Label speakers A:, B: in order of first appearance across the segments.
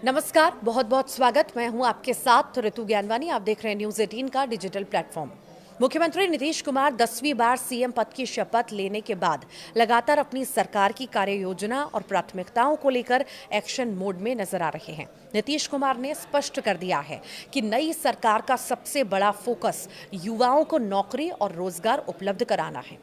A: नमस्कार, बहुत बहुत स्वागत। मैं हूं आपके साथ ऋतु ज्ञानवानी। आप देख रहे हैं न्यूज़ 18 का डिजिटल प्लेटफॉर्म। मुख्यमंत्री नीतीश कुमार 10वीं बार सीएम पद की शपथ लेने के बाद लगातार अपनी सरकार की कार्य योजना और प्राथमिकताओं को लेकर एक्शन मोड में नजर आ रहे हैं। नीतीश कुमार ने स्पष्ट कर दिया है कि नई सरकार का सबसे बड़ा फोकस युवाओं को नौकरी और रोजगार उपलब्ध कराना है।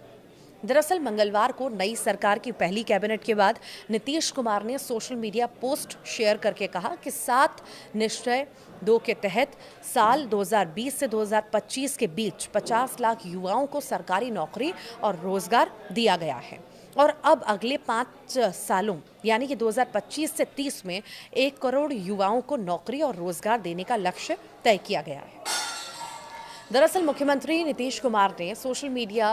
A: दरअसल मंगलवार को नई सरकार की पहली कैबिनेट के बाद नीतीश कुमार ने सोशल मीडिया पोस्ट शेयर करके कहा कि 7 निश्चय 2 के तहत साल 2020 से 2025 के बीच 50 लाख युवाओं को सरकारी नौकरी और रोजगार दिया गया है और अब अगले 5 सालों यानी कि 2025 से 30 में 1 करोड़ युवाओं को नौकरी और रोजगार देने का लक्ष्य तय किया गया है। दरअसल मुख्यमंत्री नीतीश कुमार ने सोशल मीडिया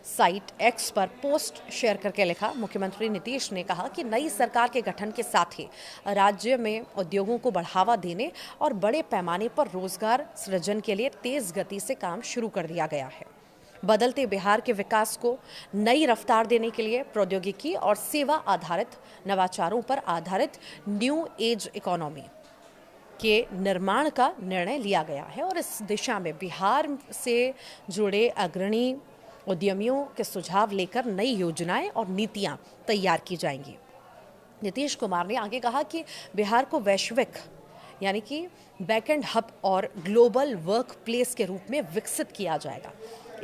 A: साइट एक्स पर पोस्ट शेयर करके लिखा। मुख्यमंत्री नीतीश ने कहा कि नई सरकार के गठन के साथ ही राज्य में उद्योगों को बढ़ावा देने और बड़े पैमाने पर रोजगार सृजन के लिए तेज गति से काम शुरू कर दिया गया है। बदलते बिहार के विकास को नई रफ्तार देने के लिए प्रौद्योगिकी और सेवा आधारित नवाचारों पर आधारित न्यू एज इकोनॉमी के निर्माण का निर्णय लिया गया है और इस दिशा में बिहार से जुड़े अग्रणी उद्यमियों के सुझाव लेकर नई योजनाएं और नीतियां तैयार की जाएंगी। नीतीश कुमार ने आगे कहा कि बिहार को वैश्विक यानी कि बैकएंड हब और ग्लोबल वर्क प्लेस के रूप में विकसित किया जाएगा।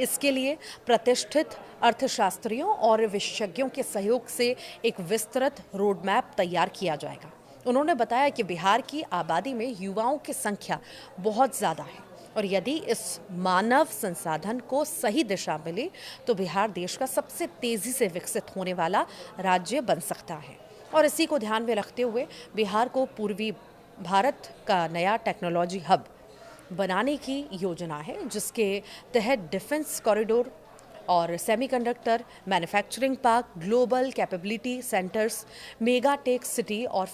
A: इसके लिए प्रतिष्ठित अर्थशास्त्रियों और विशेषज्ञों के सहयोग से एक विस्तृत रोड मैप तैयार किया जाएगा। उन्होंने बताया कि बिहार की आबादी में युवाओं की संख्या बहुत ज़्यादा है और यदि इस मानव संसाधन को सही दिशा मिले तो बिहार देश का सबसे तेज़ी से विकसित होने वाला राज्य बन सकता है। और इसी को ध्यान में रखते हुए बिहार को पूर्वी भारत का नया टेक्नोलॉजी हब बनाने की योजना है, जिसके तहत डिफेंस कॉरिडोर और semiconductor manufacturing park, global capability centres, mega tech city और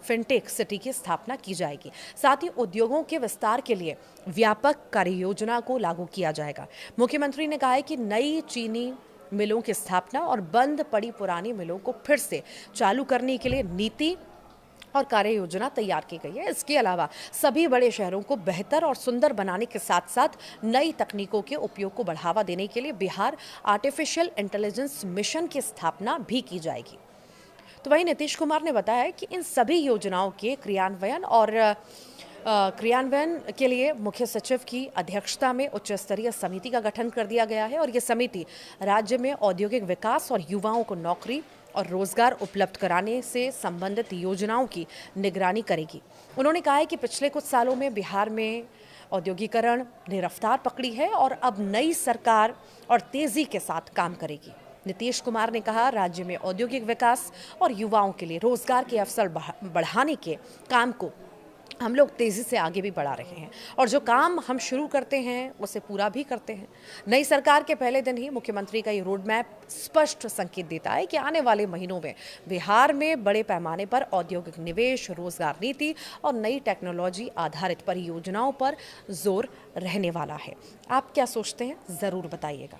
A: फिनटेक सिटी की स्थापना की जाएगी। साथ ही उद्योगों के विस्तार के लिए व्यापक कार्य योजना को लागू किया जाएगा। मुख्यमंत्री ने कहा है कि नई चीनी मिलों की स्थापना और बंद पड़ी पुरानी मिलों को फिर से चालू करने के लिए नीति और कार्य योजना तैयार की गई है। इसके अलावा सभी बड़े शहरों को बेहतर और सुंदर बनाने के साथ साथ नई तकनीकों के उपयोग को बढ़ावा देने के लिए बिहार आर्टिफिशियल इंटेलिजेंस मिशन की स्थापना भी की जाएगी। तो वहीं नीतीश कुमार ने बताया कि इन सभी योजनाओं के क्रियान्वयन के लिए मुख्य सचिव की अध्यक्षता में उच्च स्तरीय समिति का गठन कर दिया गया है और ये समिति राज्य में औद्योगिक विकास और युवाओं को नौकरी और रोजगार उपलब्ध कराने से संबंधित योजनाओं की निगरानी करेगी। उन्होंने कहा है कि पिछले कुछ सालों में बिहार में औद्योगिकरण ने रफ्तार पकड़ी है और अब नई सरकार और तेजी के साथ काम करेगी। नीतीश कुमार ने कहा, राज्य में औद्योगिक विकास और युवाओं के लिए रोजगार के अवसर बढ़ाने के काम को हम लोग तेज़ी से आगे भी बढ़ा रहे हैं और जो काम हम शुरू करते हैं उसे पूरा भी करते हैं। नई सरकार के पहले दिन ही मुख्यमंत्री का ये रोड मैप स्पष्ट संकेत देता है कि आने वाले महीनों में बिहार में बड़े पैमाने पर औद्योगिक निवेश, रोजगार नीति और नई टेक्नोलॉजी आधारित परियोजनाओं पर जोर रहने वाला है। आप क्या सोचते हैं, ज़रूर बताइएगा।